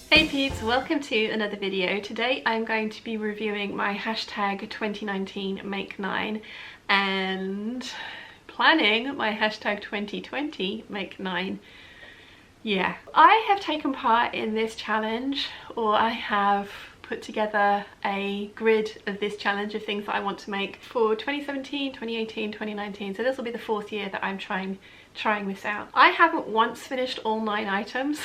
Hey peeps, welcome to another video. Today I'm going to be reviewing my hashtag 2019 Make 9 and planning my hashtag 2020 Make 9. Yeah, I have taken part in this challenge, or I have put together a grid of this challenge of things that I want to make for 2017, 2018, 2019. So this will be the fourth year that I'm trying this out. I haven't once finished all 9 items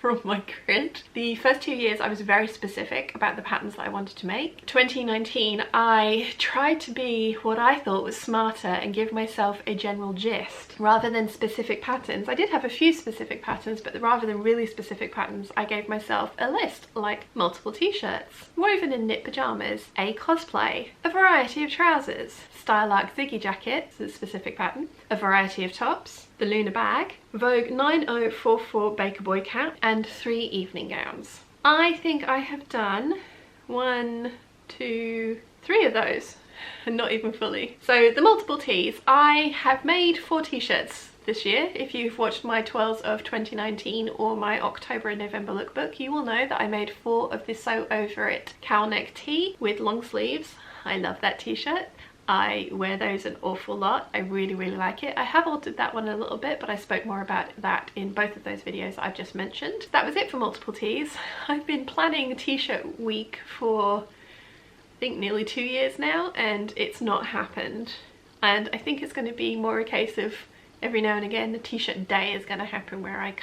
from my grid. The first 2 years I was very specific about the patterns that I wanted to make. 2019 I tried to be what I thought was smarter and give myself a general gist rather than specific patterns. I did have a few specific patterns, but rather than really specific patterns I gave myself a list, like multiple t-shirts, woven in knit pyjamas, a cosplay, a variety of trousers, Stylark Ziggy jacket, so a specific pattern, a variety of tops, the Lunar bag, Vogue 9044 Baker Boy cap, and 3 evening gowns. I think I have done 1, 2, 3 of those, and not even fully. So the multiple tees, I have made 4 t-shirts this year. If you've watched my 12s of 2019 or my October and November lookbook, you will know that I made 4 of this Sew Over It cowl neck tee with long sleeves. I love that t-shirt. I wear those an awful lot. I really like it. I have altered that one a little bit, but I spoke more about that in both of those videos I've just mentioned. That was it for multiple tees. I've been planning t-shirt week for I think nearly 2 years now, and it's not happened. And I think it's going to be more a case of every now and again the t-shirt day is going to happen, where I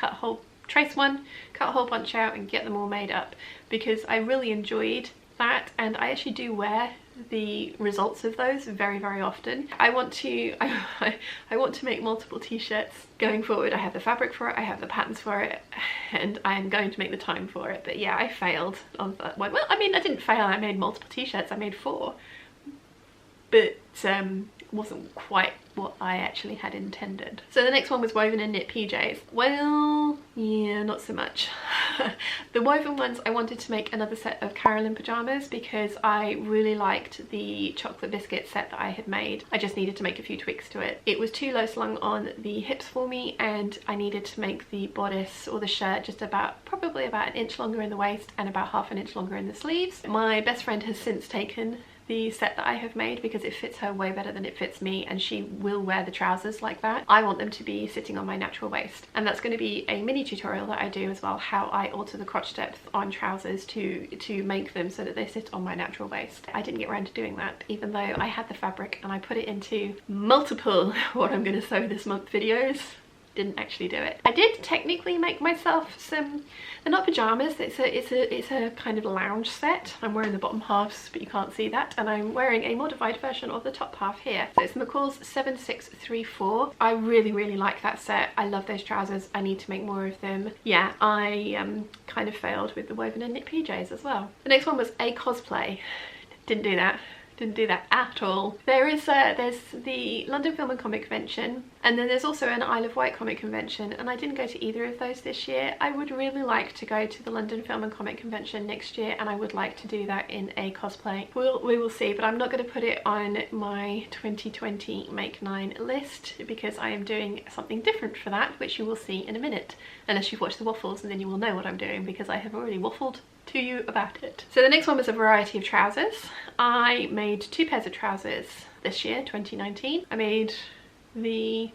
trace one, cut a whole bunch out and get them all made up, because I really enjoyed that, and I actually do wear the results of those very often. I want to make multiple t-shirts going forward. I have the fabric for it, I have the patterns for it, and I am going to make the time for it. But yeah, I failed on that one. Well, I mean, I didn't fail, I made multiple t-shirts, I made 4, but wasn't quite what I actually had intended. So the next one was woven in knit PJs. Well, yeah, not so much. The woven ones, I wanted to make another set of Carolyn pyjamas because I really liked the chocolate biscuit set that I had made. I just needed to make a few tweaks to it. It was too low slung on the hips for me, and I needed to make the bodice or the shirt just probably about 1 inch longer in the waist and about ½ an inch longer in the sleeves. My best friend has since taken the set that I have made because it fits her way better than it fits me, and she will wear the trousers like that. I want them to be sitting on my natural waist, and that's going to be a mini tutorial that I do as well, how I alter the crotch depth on trousers to make them so that they sit on my natural waist. I didn't get around to doing that, even though I had the fabric and I put it into multiple what I'm going to sew this month videos. Didn't actually do it. I did technically make myself some, they're not pajamas, it's a kind of lounge set. I'm wearing the bottom halves, but you can't see that, and I'm wearing a modified version of the top half here. So it's McCall's 7634. I really like that set. I love those trousers. I need to make more of them. Yeah, I kind of failed with the woven and knit PJs as well. The next one was a cosplay. Didn't do that. Didn't do that at all. There's the London Film and Comic Convention, and then there's also an Isle of Wight Comic Convention, and I didn't go to either of those this year. I would really like to go to the London Film and Comic Convention next year, and I would like to do that in a cosplay. We will see, but I'm not going to put it on my 2020 Make 9 list because I am doing something different for that, which you will see in a minute, unless you've watched the waffles, and then you will know what I'm doing because I have already waffled to you about it. So the next one was a variety of trousers. I made 2 pairs of trousers this year, 2019. I made the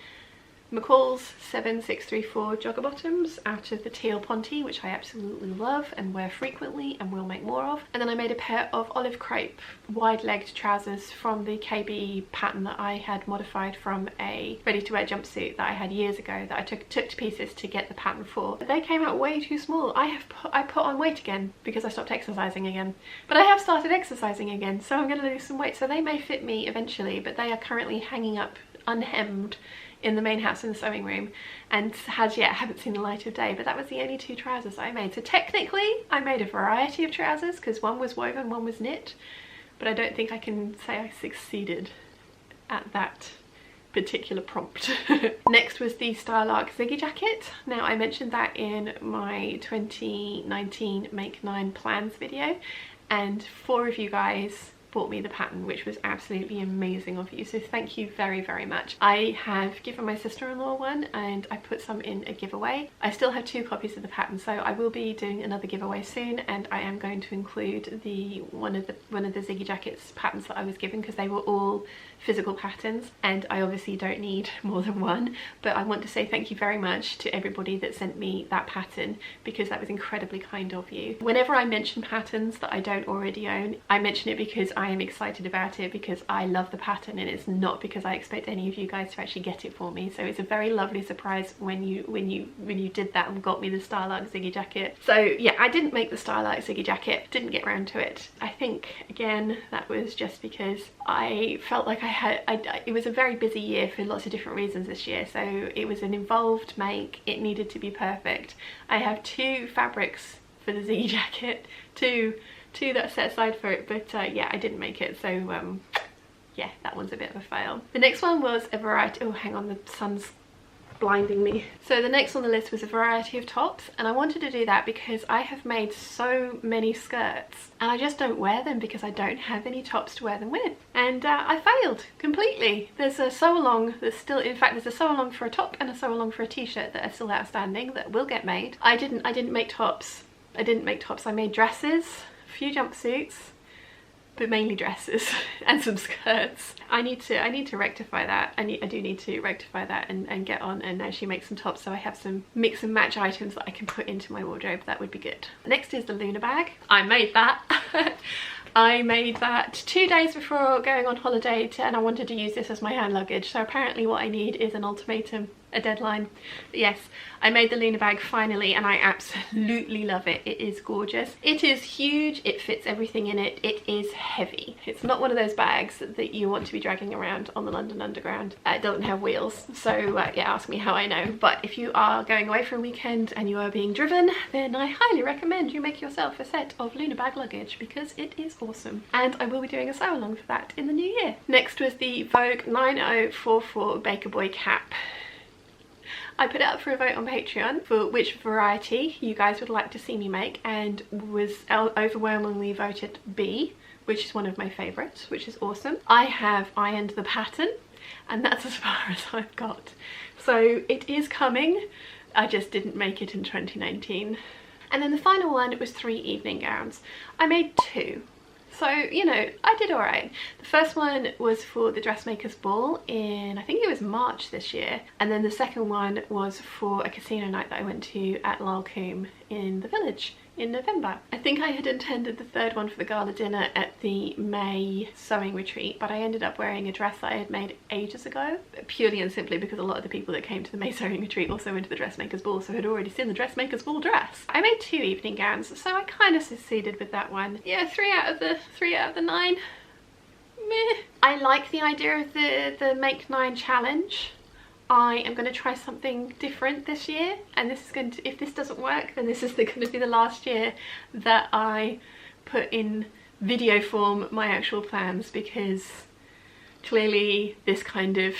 McCall's 7634 jogger bottoms out of the teal ponte, which I absolutely love and wear frequently and will make more of. And then I made a pair of olive crepe wide-legged trousers from the KB pattern that I had modified from a ready-to-wear jumpsuit that I had years ago that I took to pieces to get the pattern for. They came out way too small. I put on weight again because I stopped exercising again. But I have started exercising again, so I'm going to lose some weight. So they may fit me eventually, but they are currently hanging up unhemmed in the main house in the sewing room, and haven't seen the light of day. But that was the only 2 trousers I made. So technically I made a variety of trousers because one was woven, one was knit, but I don't think I can say I succeeded at that particular prompt. Next was the Stylark Ziggy jacket. Now I mentioned that in my 2019 Make 9 plans video, and 4 of you guys bought me the pattern, which was absolutely amazing of you, so thank you very, very much. I have given my sister-in-law one and I put some in a giveaway. I still have 2 copies of the pattern, so I will be doing another giveaway soon, and I am going to include one of the Ziggy Jackets patterns that I was given, because they were all physical patterns and I obviously don't need more than one. But I want to say thank you very much to everybody that sent me that pattern, because that was incredibly kind of you. Whenever I mention patterns that I don't already own, I mention it because I am excited about it, because I love the pattern, and it's not because I expect any of you guys to actually get it for me. So it's a very lovely surprise when you did that and got me the Starlight Ziggy jacket. So yeah, I didn't make the Starlight Ziggy jacket, didn't get around to it. I think again that was just because I felt like it was a very busy year for lots of different reasons this year, so it was an involved make, it needed to be perfect. I have 2 fabrics for the Ziggy jacket, two that are set aside for it, but yeah, I didn't make it, so yeah, that one's a bit of a fail. The next one was a variety, oh hang on, the sun's blinding me. So the next on the list was a variety of tops, and I wanted to do that because I have made so many skirts and I just don't wear them because I don't have any tops to wear them with, and I failed completely. There's a sew along that's still, in fact there's a sew along for a top and a sew along for a t-shirt that are still outstanding that will get made. I didn't make tops. I made dresses, a few jumpsuits, but mainly dresses and some skirts. I need to rectify that. I do need to rectify that and get on and actually make some tops, so I have some mix and match items that I can put into my wardrobe. That would be good. Next is the Luna bag. I made that. I made that 2 days before going on holiday and I wanted to use this as my hand luggage, so apparently what I need is an ultimatum, a deadline. But yes, I made the Luna bag finally and I absolutely love it. It is gorgeous. It is huge, it fits everything in it, it is heavy. It's not one of those bags that you want to be dragging around on the London Underground. It doesn't have wheels, so yeah, ask me how I know. But if you are going away for a weekend and you are being driven, then I highly recommend you make yourself a set of Luna bag luggage, because it is awesome. And I will be doing a sew along for that in the new year. Next was the Vogue 9044 Baker Boy cap. I put it up for a vote on Patreon for which variety you guys would like to see me make, and was overwhelmingly voted B, which is one of my favourites, which is awesome. I have ironed the pattern and that's as far as I've got. So it is coming, I just didn't make it in 2019. And then the final one was 3 evening gowns. I made 2. So, you know, I did alright. The first one was for the dressmaker's ball in, I think it was March this year. And then the second one was for a casino night that I went to at Lalcombe in the village in November. I think I had intended the third one for the gala dinner at the May sewing retreat, but I ended up wearing a dress that I had made ages ago, purely and simply because a lot of the people that came to the May sewing retreat also went to the dressmaker's ball, so had already seen the dressmaker's ball dress. I made 2 evening gowns, so I kind of succeeded with that one. Yeah, 3 out of the 9. Meh. I like the idea of the Make 9 challenge. I am going to try something different this year, and this is going to, if this doesn't work, then this is going to be the last year that I put in video form my actual plans, because clearly this kind of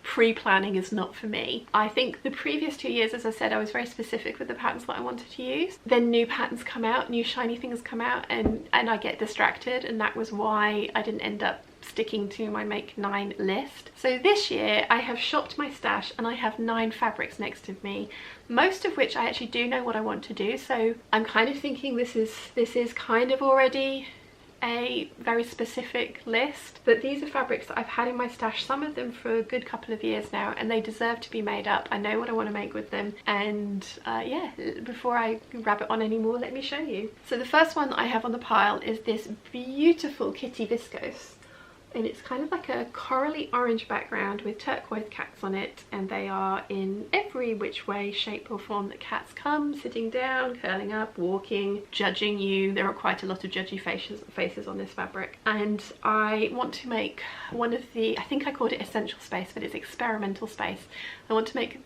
pre-planning is not for me. I think the previous 2 years, as I said, I was very specific with the patterns that I wanted to use. Then new patterns come out, new shiny things come out, and I get distracted, and that was why I didn't end up sticking to my Make 9 list. So this year I have shopped my stash and I have 9 fabrics next to me, most of which I actually do know what I want to do, so I'm kind of thinking this is kind of already a very specific list. But these are fabrics that I've had in my stash, some of them for a good couple of years now, and they deserve to be made up. I know what I want to make with them, and yeah, before I rabbit on anymore, let me show you. So the first one that I have on the pile is this beautiful kitty viscose, and it's kind of like a corally orange background with turquoise cats on it, and they are in every which way, shape or form that cats come: sitting down, curling up, walking, judging you. There are quite a lot of judgy faces on this fabric, and I want to make one of the, I think I called it essential space, but it's experimental space. I want to make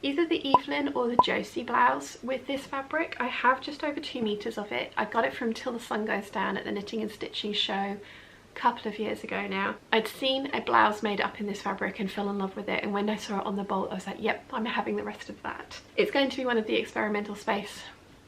either the Evelyn or the Josie blouse with this fabric. I have just over 2 meters of it. I got it from Till the Sun Goes Down at the Knitting and Stitching show couple of years ago now. I'd seen a blouse made up in this fabric and fell in love with it, and when I saw it on the bolt I was like, yep, I'm having the rest of that. It's going to be one of the experimental space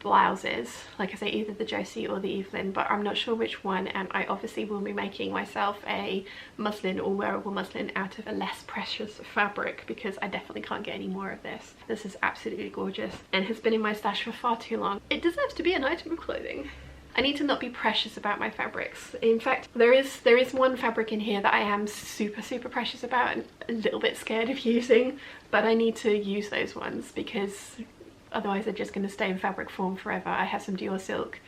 blouses, like I say, either the Josie or the Evelyn, but I'm not sure which one, and I obviously will be making myself a muslin or wearable muslin out of a less precious fabric, because I definitely can't get any more of this. This is absolutely gorgeous and has been in my stash for far too long. It deserves to be an item of clothing. I need to not be precious about my fabrics. In fact, there is one fabric in here that I am super precious about and a little bit scared of using, but I need to use those ones because otherwise they're just going to stay in fabric form forever. I have some Dior silk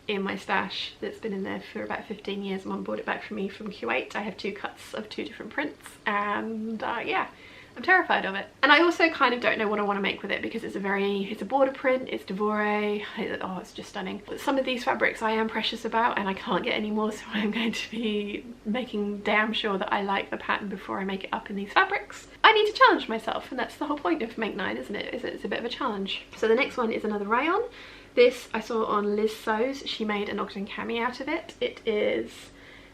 in my stash that's been in there for about 15 years. Mum bought it back for me from Kuwait. I have 2 cuts of 2 different prints, and yeah, I'm terrified of it. And I also kind of don't know what I want to make with it because it's a border print, it's Devore, oh, it's just stunning. But some of these fabrics I am precious about and I can't get any more, so I'm going to be making damn sure that I like the pattern before I make it up in these fabrics. I need to challenge myself, and that's the whole point of Make 9, isn't it? It's a bit of a challenge. So the next one is another rayon. This I saw on Liz Sews. She made an Ogden cami out of it. It is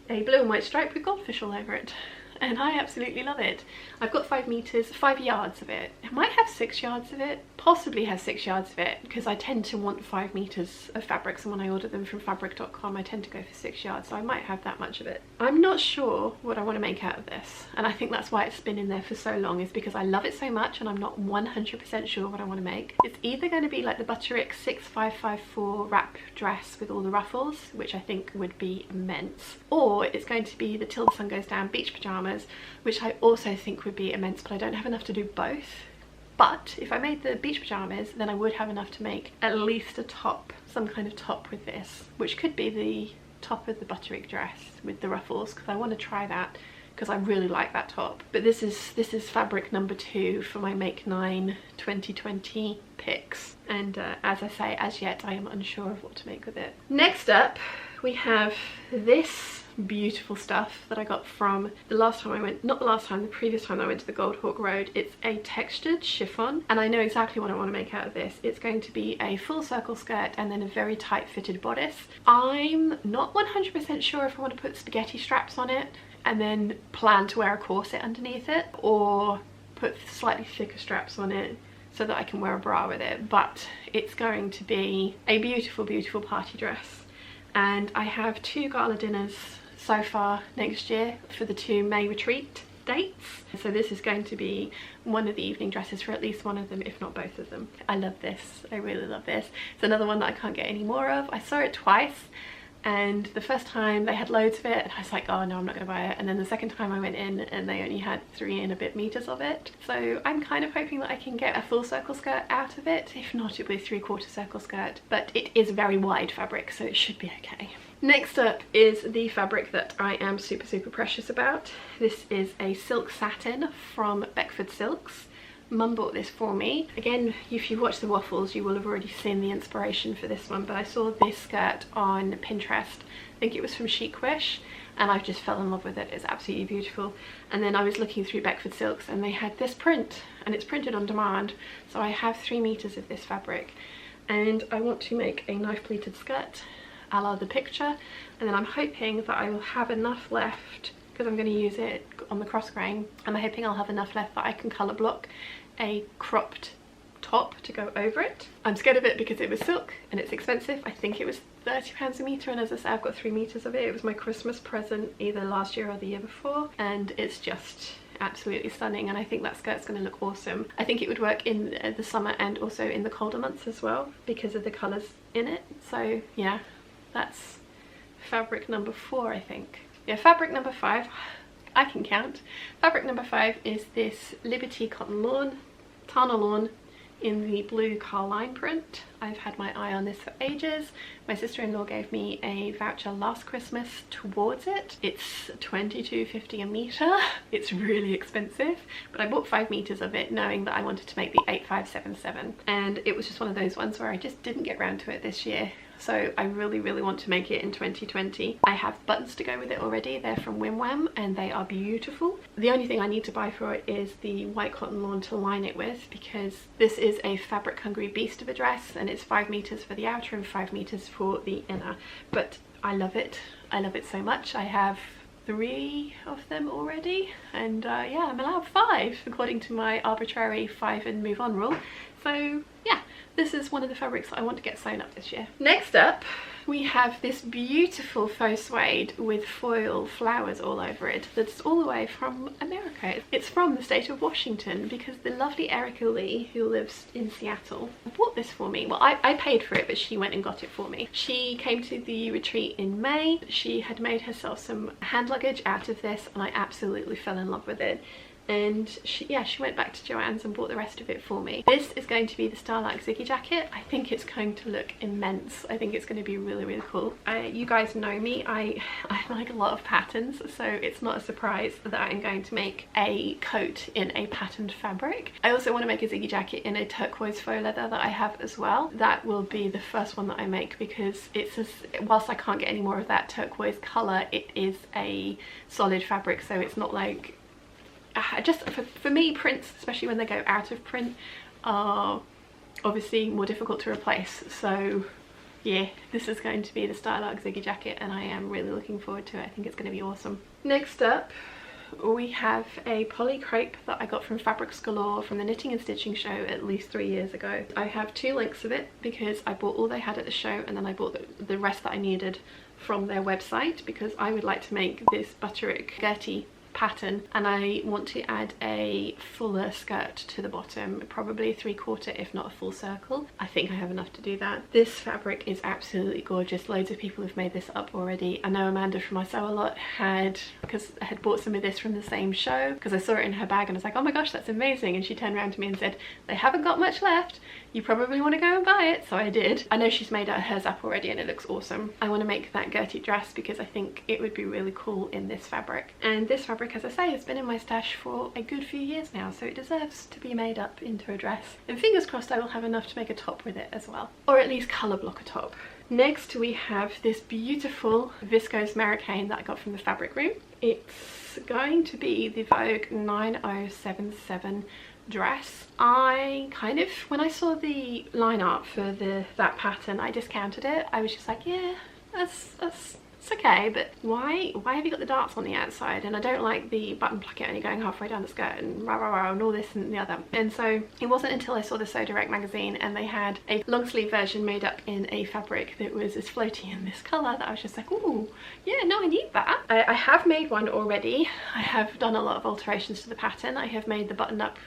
a blue and white stripe with goldfish all over it, and I absolutely love it. I've got 5 yards of it. It might have 6 yards of it, possibly has 6 yards of it, because I tend to want 5 meters of fabrics, and when I order them from fabric.com I tend to go for 6 yards, so I might have that much of it. I'm not sure what I want to make out of this, and I think that's why it's been in there for so long, is because I love it so much and I'm not 100% sure what I want to make. It's either going to be like the Butterick 6554 wrap dress with all the ruffles, which I think would be immense, or it's going to be the Till the Sun Goes Down beach pajamas, which I also think would be immense, but I don't have enough to do both. But if I made the beach pajamas, then I would have enough to make at least a top, some kind of top with this, which could be the top of the Butterick dress with the ruffles, because I want to try that because I really like that top. But this is fabric number 2 for my Make 9 2020 picks, and as I say, as yet I am unsure of what to make with it. Next up we have this beautiful stuff that I got from the previous time I went to the Gold Hawk Road. It's a textured chiffon, and I know exactly what I want to make out of this. It's going to be a full circle skirt and then a very tight fitted bodice. I'm not 100% sure if I want to put spaghetti straps on it and then plan to wear a corset underneath it, or put slightly thicker straps on it so that I can wear a bra with it, but it's going to be a beautiful party dress. And I have 2 gala dinners so far next year for the 2 May retreat dates, so this is going to be one of the evening dresses for at least one of them, if not both of them. I love this, I really love this. It's another one that I can't get any more of. I saw it twice, and the first time they had loads of it and I was like, oh no, I'm not gonna buy it, and then the second time I went in and they only had 3 and a bit meters of it, so I'm kind of hoping that I can get a full circle skirt out of it. If not, it'll be a 3/4 circle skirt, but it is very wide fabric, so it should be okay. Next up is the fabric that I am super precious about. This is a silk satin from Beckford Silks. Mum bought this for me. Again, if you've watched the waffles, you will have already seen the inspiration for this one, but I saw this skirt on Pinterest. I think it was from Chic Wish, and I just fell in love with it. It's absolutely beautiful. And then I was looking through Beckford Silks and they had this print, and it's printed on demand, so I have 3 meters of this fabric, and I want to make a knife pleated skirt a la the picture, and then I'm hoping that I will have enough left, because I'm going to use it on the cross grain, and I'm hoping I'll have enough left that I can colour block a cropped top to go over it. I'm scared of it because it was silk and it's expensive. I think it was £30 a metre, and as I say, I've got 3 meters of it. It was my Christmas present either last year or the year before, and it's just absolutely stunning, and I think that skirt's going to look awesome. I think it would work in the summer and also in the colder months as well because of the colours in it. So yeah, that's fabric number 4, I think. Yeah, fabric number 5, I can count. Fabric number 5 is this Liberty Cotton Lawn, Tana Lawn, in the blue Carline print. I've had my eye on this for ages. My sister-in-law gave me a voucher last Christmas towards it. It's $22.50 a metre. It's really expensive, but I bought 5 meters of it knowing that I wanted to make the 8577, and it was just one of those ones where I just didn't get around to it this year. So I really want to make it in 2020. I have buttons to go with it already. They're from Wim Wam and they are beautiful. The only thing I need to buy for it is the white cotton lawn to line it with, because this is a fabric hungry beast of a dress, and it's 5 meters for the outer and 5 meters for the inner. But I love it. I love it so much. I have 3 of them already, and yeah, I'm allowed 5 according to my arbitrary 5 and move on rule. So yeah, this is one of the fabrics that I want to get sewn up this year. Next up, we have this beautiful faux suede with foil flowers all over it that's all the way from America. It's from the state of Washington because the lovely Erica Lee, who lives in Seattle, bought this for me. Well, I paid for it, but she went and got it for me. She came to the retreat in May. She had made herself some hand luggage out of this and I absolutely fell in love with it. And she went back to Joann's and bought the rest of it for me. This is going to be the Starlight Ziggy jacket. I think it's going to look immense. I think it's going to be really, really cool. You guys know me, I like a lot of patterns, so it's not a surprise that I'm going to make a coat in a patterned fabric. I also want to make a Ziggy jacket in a turquoise faux leather that I have as well. That will be the first one that I make because whilst I can't get any more of that turquoise colour, it is a solid fabric, so it's not like just for me, prints, especially when they go out of print, are obviously more difficult to replace. So yeah, this is going to be the Starlight Ziggy jacket and I am really looking forward to it. I think it's going to be awesome. Next up, we have a poly crepe that I got from Fabrics Galore from the Knitting and Stitching show at least 3 years ago. I have 2 lengths of it because I bought all they had at the show and then I bought the rest that I needed from their website because I would like to make this Butterick Gertie pattern and I want to add a fuller skirt to the bottom, probably a 3/4 if not a full circle. I think I have enough to do that. This fabric is absolutely gorgeous. Loads of people have made this up already. I know Amanda from I Sew A Lot had bought some of this from the same show because I saw it in her bag and I was like, oh my gosh, that's amazing, and she turned around to me and said, they haven't got much left, you probably want to go and buy it. So I did. I know she's made hers up already and it looks awesome. I want to make that Gertie dress because I think it would be really cool in this fabric, and this fabric, as I say, has been in my stash for a good few years now, so it deserves to be made up into a dress. And fingers crossed I will have enough to make a top with it as well, or at least colour block a top. Next we have this beautiful viscose Americane that I got from the Fabric Room. It's going to be the Vogue 9077 dress. I kind of, when I saw the line art for that pattern, I discounted it. I was just like, yeah, that's it's okay, but why have you got the darts on the outside? And I don't like the button placket only going halfway down the skirt and rah rah rah and all this and the other. And so it wasn't until I saw the Sew Direct magazine and they had a long sleeve version made up in a fabric that was as floaty in this colour that I was just like, ooh, yeah, no, I need that. I have made one already. I have done a lot of alterations to the pattern. I have made the button up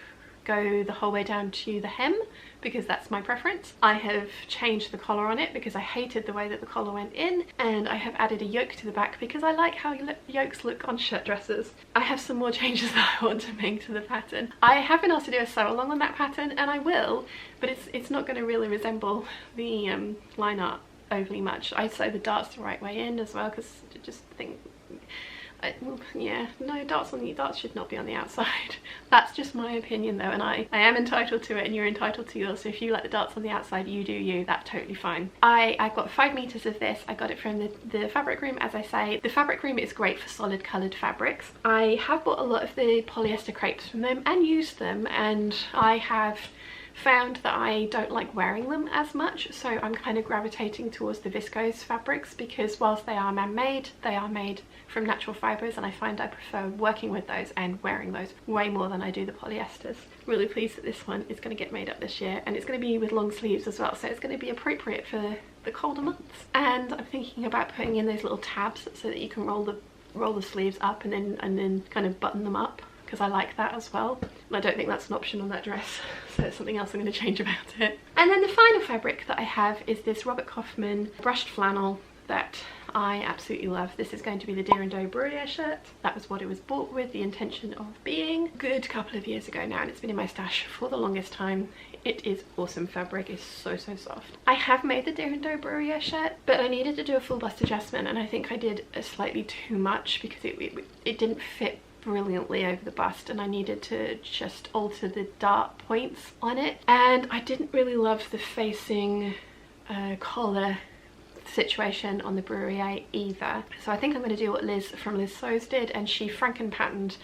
go the whole way down to the hem because that's my preference. I have changed the collar on it because I hated the way that the collar went in, and I have added a yoke to the back because I like how yokes look on shirt dresses. I have some more changes that I want to make to the pattern. I have been asked to do a sew along on that pattern and I will, but it's not going to really resemble the line art overly much. I sew the darts the right way in as well because I just think yeah, no, darts should not be on the outside. That's just my opinion though, and I am entitled to it and you're entitled to yours. So if you like the darts on the outside, you do you, that's totally fine. I got 5 meters of this. I got it from the Fabric Room, as I say. The Fabric Room is great for solid coloured fabrics. I have bought a lot of the polyester crepes from them and used them, and I have found that I don't like wearing them as much, so I'm kind of gravitating towards the viscose fabrics because whilst they are man-made, they are made from natural fibres, and I find I prefer working with those and wearing those way more than I do the polyesters. Really pleased that this one is going to get made up this year, and it's going to be with long sleeves as well, so it's going to be appropriate for the colder months. And I'm thinking about putting in those little tabs so that you can roll the sleeves up and then kind of button them up, because I like that as well. And I don't think that's an option on that dress, so it's something else I'm going to change about it. And then the final fabric that I have is this Robert Kaufman brushed flannel that I absolutely love. This is going to be the Deer and Doe Bruyere shirt. That was what it was bought with the intention of being a good couple of years ago now, and it's been in my stash for the longest time. It is awesome fabric. It's so soft. I have made the Deer and Doe Bruyere shirt, but I needed to do a full bust adjustment, and I think I did a slightly too much because it didn't fit brilliantly over the bust, and I needed to just alter the dart points on it. And I didn't really love the facing collar situation on the Bruyere either, so I think I'm going to do what Liz from Liz Sews did, and she franken patterned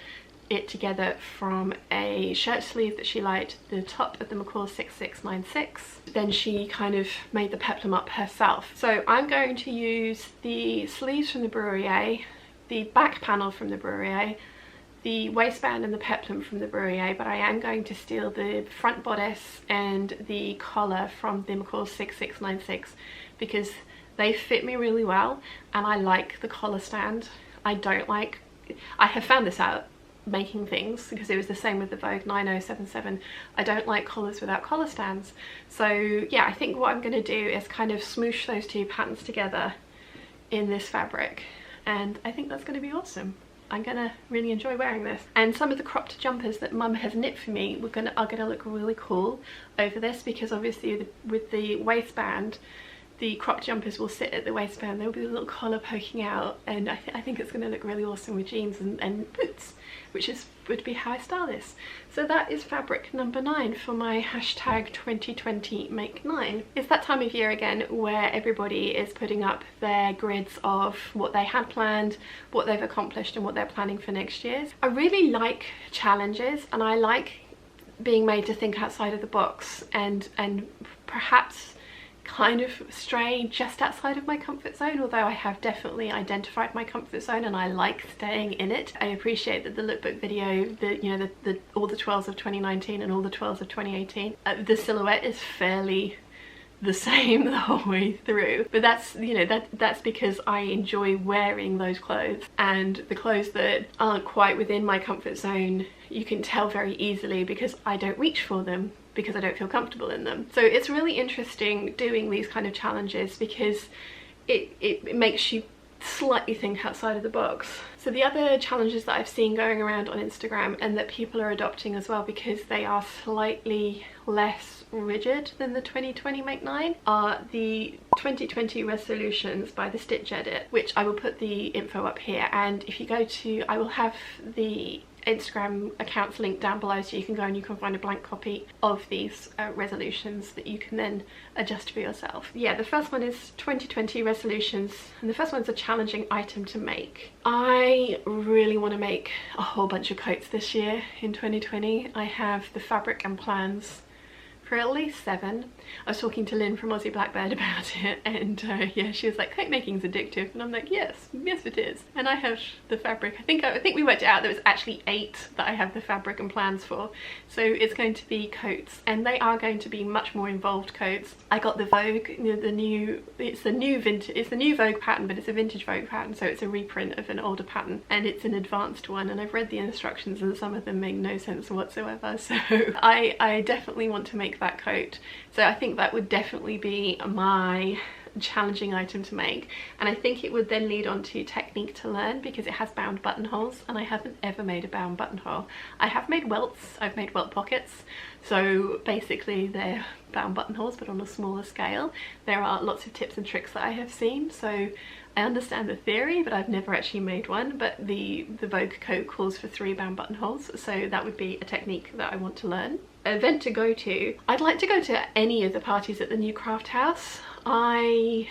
it together from a shirt sleeve that she liked, the top of the McCall 6696. Then she kind of made the peplum up herself. So I'm going to use the sleeves from the Bruyere, the back panel from the Bruyere, the waistband and the peplum from the Bruyere, but I am going to steal the front bodice and the collar from the McCall 6696 because they fit me really well, and I like the collar stand. I have found this out making things because it was the same with the Vogue 9077. I don't like collars without collar stands. So yeah, I think what I'm going to do is kind of smoosh those two patterns together in this fabric, and I think that's going to be awesome. I'm gonna really enjoy wearing this. And some of the cropped jumpers that Mum has knit for me are gonna look really cool over this, because obviously with the waistband, the cropped jumpers will sit at the waistband. There will be a little collar poking out, and I think it's going to look really awesome with jeans and boots, which would be how I style this. So that is fabric number 9 for my hashtag 2020 make 9. It's that time of year again where everybody is putting up their grids of what they had planned, what they've accomplished, and what they're planning for next year. I really like challenges, and I like being made to think outside of the box and perhaps kind of stray just outside of my comfort zone, although I have definitely identified my comfort zone and I like staying in it. I appreciate that the lookbook video, all the 12s of 2019 and all the 12s of 2018, the silhouette is fairly the same the whole way through, but that's because I enjoy wearing those clothes, and the clothes that aren't quite within my comfort zone you can tell very easily because I don't reach for them, because I don't feel comfortable in them. So it's really interesting doing these kind of challenges because it makes you slightly think outside of the box. So the other challenges that I've seen going around on Instagram and that people are adopting as well, because they are slightly less rigid than the 2020 make 9, are the 2020 ReSEWlutions by the Stitch Edit, which I will put the info up here, and if you go to, I will have the Instagram accounts linked down below, so you can go and you can find a blank copy of these ReSEWlutions that you can then adjust for yourself. Yeah, the first one is 2020 ReSEWlutions, and the first one's a challenging item to make. I really want to make a whole bunch of coats this year in 2020. I have the fabric and plans for at least 7. I was talking to Lynn from Aussie Blackbird about it, and yeah, she was like, coat making's addictive, and I'm like, yes it is. And I have the fabric. I think we worked it out, there was actually 8 that I have the fabric and plans for. So it's going to be coats, and they are going to be much more involved coats. I got the Vogue, it's the new Vogue pattern, but it's a vintage Vogue pattern, so it's a reprint of an older pattern, and it's an advanced one, and I've read the instructions and some of them make no sense whatsoever. So I definitely want to make that coat. So I think that would definitely be my challenging item to make, and I think it would then lead on to technique to learn, because it has bound buttonholes and I haven't ever made a bound buttonhole. I have made welts, I've made welt pockets, so basically they're bound buttonholes but on a smaller scale. There are lots of tips and tricks that I have seen, so I understand the theory, but I've never actually made one. But the Vogue coat calls for 3 bound buttonholes, so that would be a technique that I want to learn. Event to go to. I'd like to go to any of the parties at the new craft house. I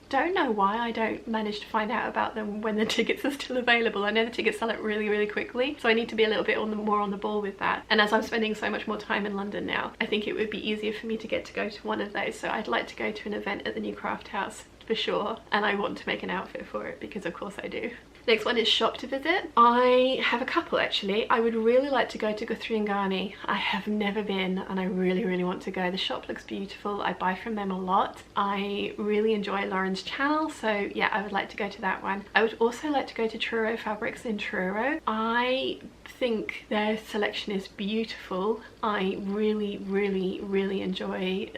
don't know why I don't manage to find out about them when the tickets are still available. I know the tickets sell out really quickly, so I need to be a little bit more on the ball with that. And as I'm spending so much more time in London now, I think it would be easier for me to go to one of those. So I'd like to go to an event at the new craft house for sure, and I want to make an outfit for it because of course I do. Next one is shop to visit. I have a couple actually. I would really like to go to Guthrie & Ghani. I have never been, and I really want to go. The shop looks beautiful. I buy from them a lot. I really enjoy Lauren's channel, so yeah, I would like to go to that one. I would also like to go to Truro Fabrics in Truro. I think their selection is beautiful. I really enjoy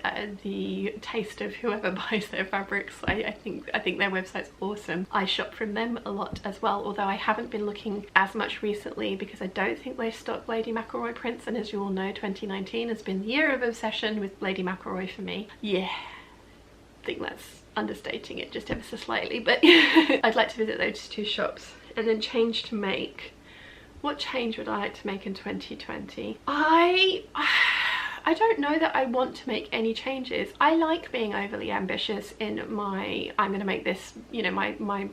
the taste of whoever buys their fabrics. I think their website's awesome. I shop from them a lot as well, although I haven't been looking as much recently because I don't think they stock Lady McElroy prints, and as you all know, 2019 has been the year of obsession with Lady McElroy for me. Yeah, I think that's understating it just ever so slightly, but I'd like to visit those 2 shops. And then change to make. What change would I like to make in 2020? I don't know that I want to make any changes. I like being overly ambitious in my, I'm going to make this, you know, my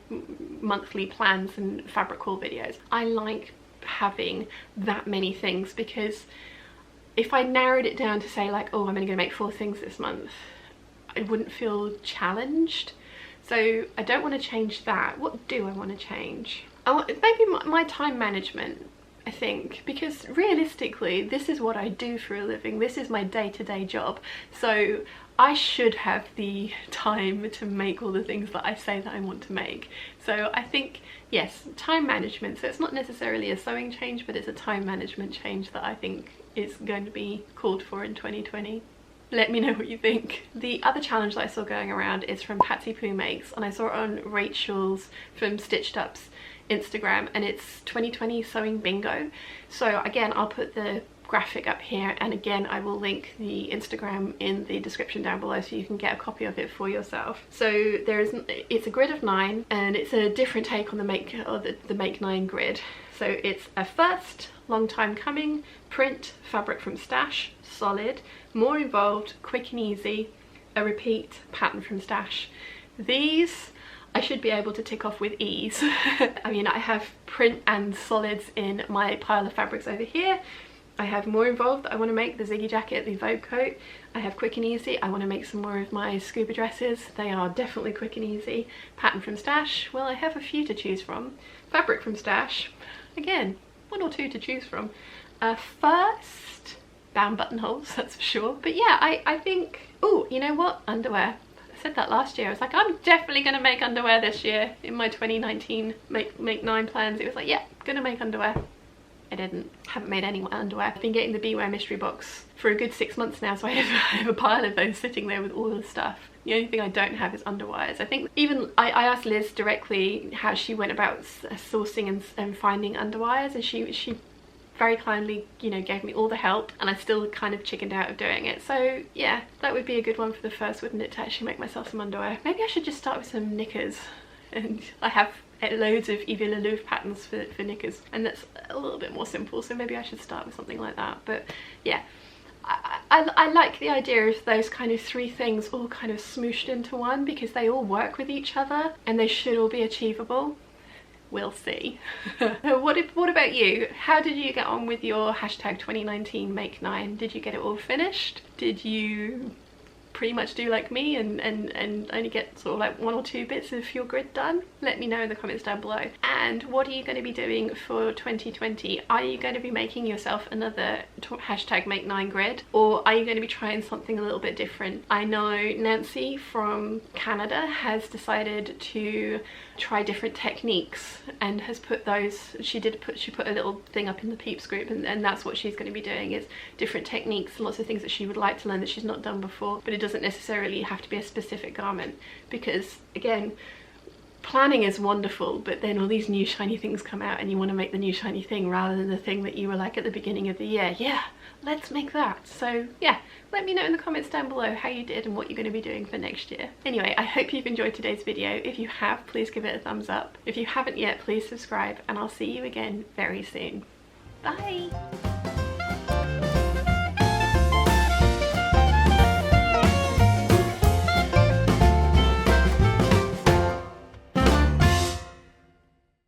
monthly plans and fabric haul videos. I like having that many things, because if I narrowed it down to say like, oh, I'm only going to make 4 things this month, I wouldn't feel challenged. So I don't want to change that. What do I want to change? I want maybe my time management. I think, because realistically this is what I do for a living, this is my day-to-day job, so I should have the time to make all the things that I say that I want to make. So I think, yes, time management. So it's not necessarily a sewing change, but it's a time management change that I think is going to be called for in 2020. Let me know what you think. The other challenge that I saw going around is from Patsy Poo Makes, and I saw it on Rachel's from Stitched Up's Instagram, and it's 2020 sewing bingo. So again, I'll put the graphic up here, and again I will link the Instagram in the description down below so you can get a copy of it for yourself. So it's a grid of 9, and it's a different take on the Make 9 grid. So it's a first, long time coming, print, fabric from stash, solid, more involved, quick and easy, a repeat, pattern from stash. These I should be able to tick off with ease. I mean, I have print and solids in my pile of fabrics over here. I have more involved that I want to make, the Ziggy jacket, the Vogue coat. I have quick and easy, I want to make some more of my scuba dresses. They are definitely quick and easy. Pattern from stash, well, I have a few to choose from. Fabric from stash, again, 1 or 2 to choose from. First, bound buttonholes, that's for sure. But yeah, I think, oh, you know what, underwear. I said that last year. I was like, I'm definitely going to make underwear this year. In my 2019 make 9 plans, it was like, yeah, gonna make underwear. I haven't made any underwear. I've been getting the Beware mystery box for a good 6 months now, so I have a pile of those sitting there with all the stuff. The only thing I don't have is underwires. I think even I asked Liz directly how she went about sourcing and finding underwires, and she very kindly, you know, gave me all the help, and I still kind of chickened out of doing it. So yeah, that would be a good one for the first, wouldn't it, to actually make myself some underwear. Maybe I should just start with some knickers, and I have loads of ReSEWlutions patterns for knickers, and that's a little bit more simple, so maybe I should start with something like that. But yeah, I like the idea of those kind of 3 things all kind of smooshed into one, because they all work with each other and they should all be achievable. We'll see. What about you? How did you get on with your hashtag 2019 Make 9? Did you get it all finished? Did you pretty much do like me and only get sort of like 1 or 2 bits of your grid done? Let me know in the comments down below. And what are you going to be doing for 2020? Are you going to be making yourself another hashtag Make 9 grid, or are you going to be trying something a little bit different? I know Nancy from Canada has decided to try different techniques and has put those, she put a little thing up in the Peeps group, and that's what she's going to be doing, is different techniques and lots of things that she would like to learn that she's not done before. But it doesn't necessarily have to be a specific garment, because again, planning is wonderful, but then all these new shiny things come out and you want to make the new shiny thing rather than the thing that you were like at the beginning of the year, yeah, let's make that. So yeah, let me know in the comments down below how you did and what you're going to be doing for next year. Anyway, I hope you've enjoyed today's video. If you have, please give it a thumbs up. If you haven't yet, please subscribe, and I'll see you again very soon. Bye!